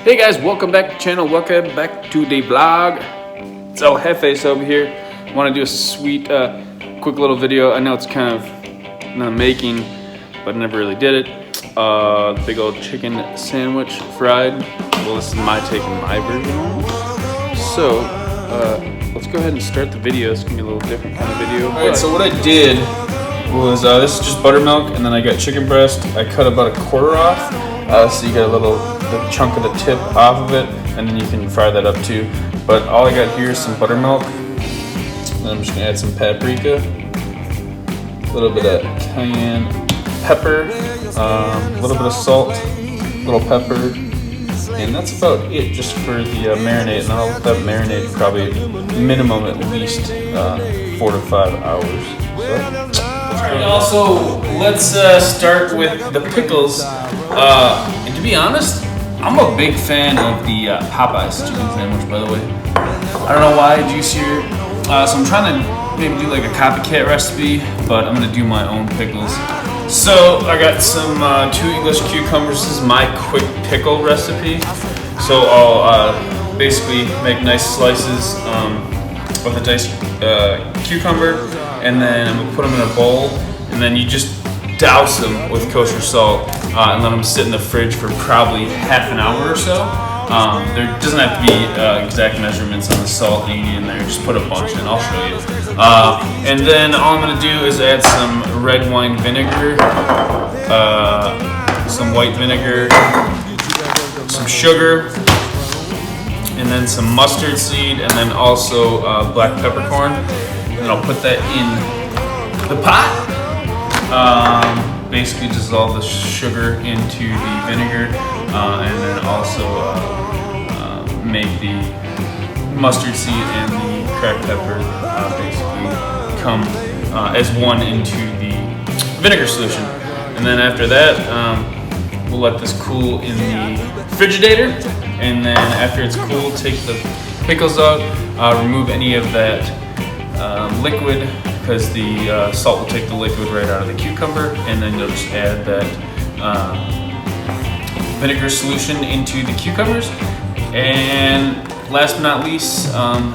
Hey guys, welcome back to the channel, welcome back to the vlog. It's El Jefe over here. I want to do a sweet, quick little video. I know it's kind of in the making, but I never really did it. The big old chicken sandwich fried. Well, this is my take and my version on it. So, let's go ahead and start the video. It's going to be a little different kind of video. Alright, so what I did was, this is just buttermilk, and then I got chicken breast. I cut about a quarter off. So you get the chunk of the tip off of it, and then you can fry that up too. But all I got here is some buttermilk, and I'm just gonna add some paprika, a little bit of cayenne pepper, a little bit of salt, a little pepper, and that's about it just for the marinade. And I'll let that marinade probably minimum at least 4 to 5 hours. So, alright, also let's start with the pickles. And to be honest, I'm a big fan of the Popeyes chicken sandwich, by the way. I don't know why, juicier. So I'm trying to maybe do like a copycat recipe, but I'm gonna do my own pickles. So I got some 2 English cucumbers. This is my quick pickle recipe. So I'll basically make nice slices of the diced cucumber, and then I'm gonna put them in a bowl, and then you just douse them with kosher salt and let them sit in the fridge for probably half an hour or so. There doesn't have to be exact measurements on the salt that you need in there. Just put a bunch in. I'll show you. And then all I'm going to do is add some red wine vinegar, some white vinegar, some sugar, and then some mustard seed, and then also black peppercorn. And I'll put that in the pot. Basically dissolve the sugar into the vinegar, and then also make the mustard seed and the cracked pepper basically come as one into the vinegar solution. And then after that, we'll let this cool in the Frigidator, and then after it's cool, take the pickles out, remove any of that liquid, because the salt will take the liquid right out of the cucumber, and then you'll just add that vinegar solution into the cucumbers. And last but not least, some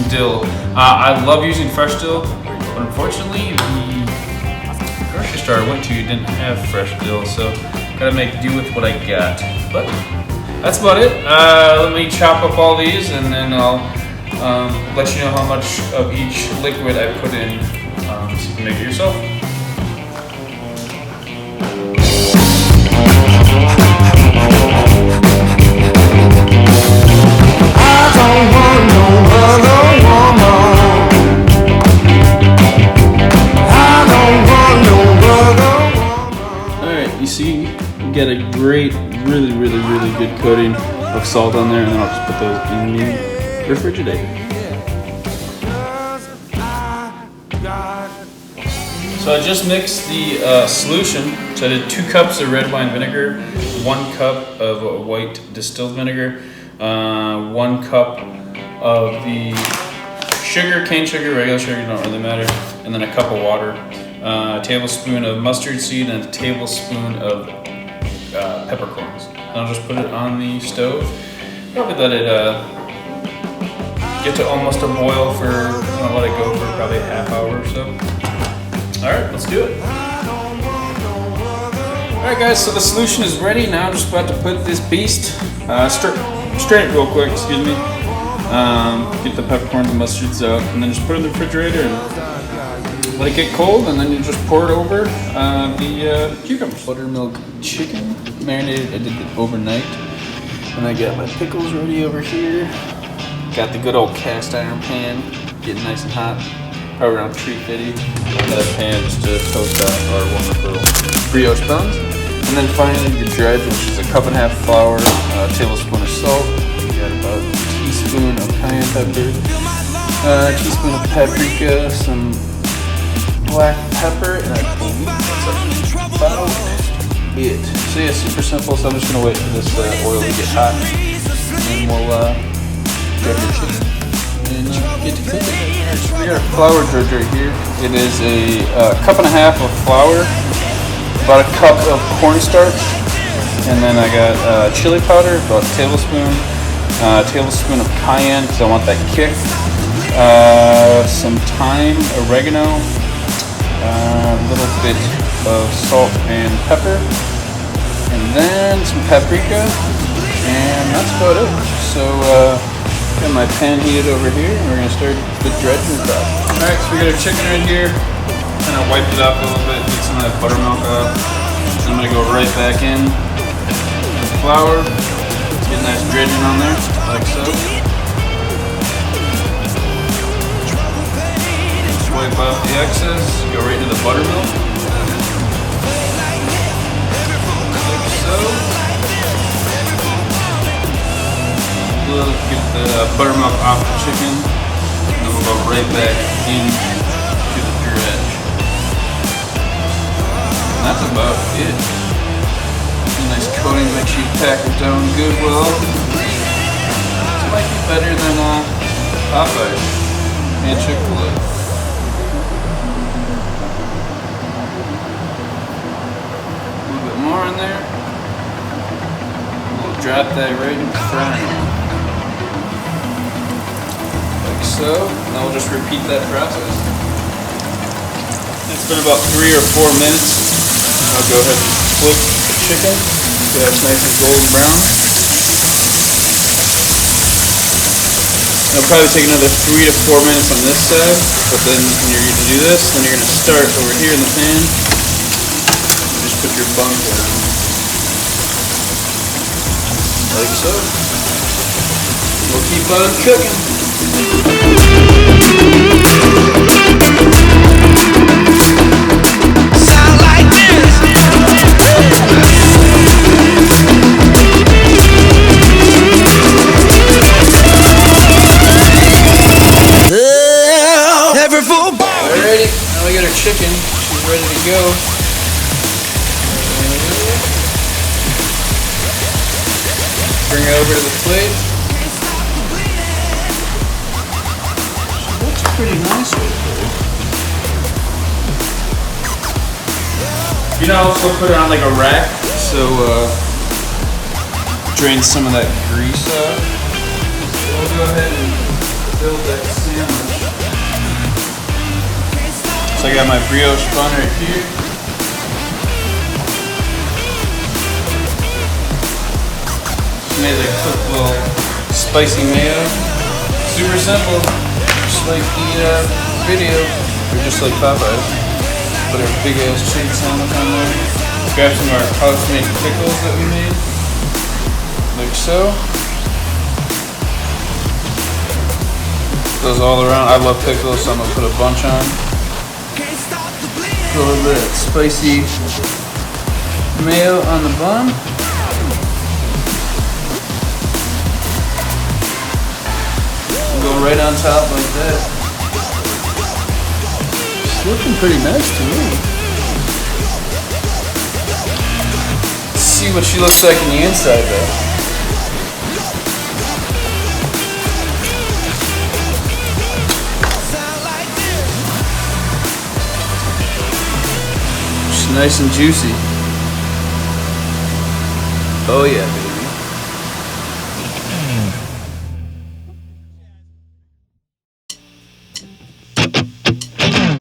dill. I love using fresh dill, but unfortunately the grocery store I went to didn't have fresh dill, so gotta make do with what I got. But that's about it. Let me chop up all these, and then I'll let you know how much of each liquid I put in, so you can make it yourself. Alright, you see, you get a great, really good coating of salt on there, and then I'll just put those in the refrigerator. So I just mixed the solution. So I did 2 cups of red wine vinegar, 1 cup of white distilled vinegar, 1 cup of the sugar, cane sugar, regular sugar, don't really matter, and then a cup of water, a tablespoon of mustard seed, and a tablespoon of peppercorns. And I'll just put it on the stove. Probably let it get to almost a boil for, let it go for probably a half hour or so. Alright, let's do it. Alright guys, so the solution is ready. Now I'm just about to put this beast, strain it real quick, excuse me. Get the peppercorns and mustards out, and then just put it in the refrigerator and let it get cold, and then you just pour it over the cucumbers. Buttermilk chicken, marinated, I did it overnight. And I got my pickles ready over here. Got the good old cast iron pan, getting nice and hot, probably around 350. Another pan just to toast out our wonderful brioche buns. And then finally the dredge, which is a 1.5 cups flour, a tablespoon of salt. We got about a teaspoon of cayenne pepper, a teaspoon of paprika, some black pepper, and I believe that's about it. So yeah, super simple. So I'm just gonna wait for this oil to get hot, and we'll grab your chicken and get to cooking. So we got our flour dredge right here. It is a 1.5 cups of flour, about a cup of cornstarch, And then I got chili powder, about a tablespoon. Tablespoon of cayenne because I want that kick. Some thyme, oregano, a little bit of salt and pepper, and then some paprika, and that's about it. So got my pan heated over here, and we're gonna start the dredging process. All right, so we got our chicken right here. Kind of wiped it off a little bit, get some of that buttermilk off. So I'm gonna go right back in with the flour. Get a nice dredging on there, like so. Just wipe off the excess, go right into the buttermilk. Like so. Get the buttermilk off the chicken, and then we'll go right back into the dredge. And that's about it. A nice coating, make sure you pack it down good well. This might be better than Popeyes and Chick-fil-A. A little bit more in there. We'll drop that right in the frying. So, now we'll just repeat that process. It's been about 3 or 4 minutes. I'll go ahead and flip the chicken so that's nice and golden brown. It'll probably take another 3 to 4 minutes on this side, but then when you're going to do this, then you're going to start over here in the pan. Just put your bun down. Like so. We'll keep on cooking. Sound like this. Alrighty, now we got our chicken. She's ready to go. Bring it over to the plate. Pretty nice right there. You know, also put it on like a rack, so drain some of that grease off. So we'll go ahead and build that sandwich. So I got my brioche bun right here. Just made a quick little spicy mayo. Super simple. Like the video, or just like Popeyes. Put our big ass chicken sandwich on there. Grab some of our house-made pickles that we made, like so. Those all around. I love pickles, so I'm gonna put a bunch on. Put a little bit of spicy mayo on the bun. Go right on top like that. It's looking pretty nice to me. Let's see what she looks like in the inside though. She's nice and juicy. Oh yeah.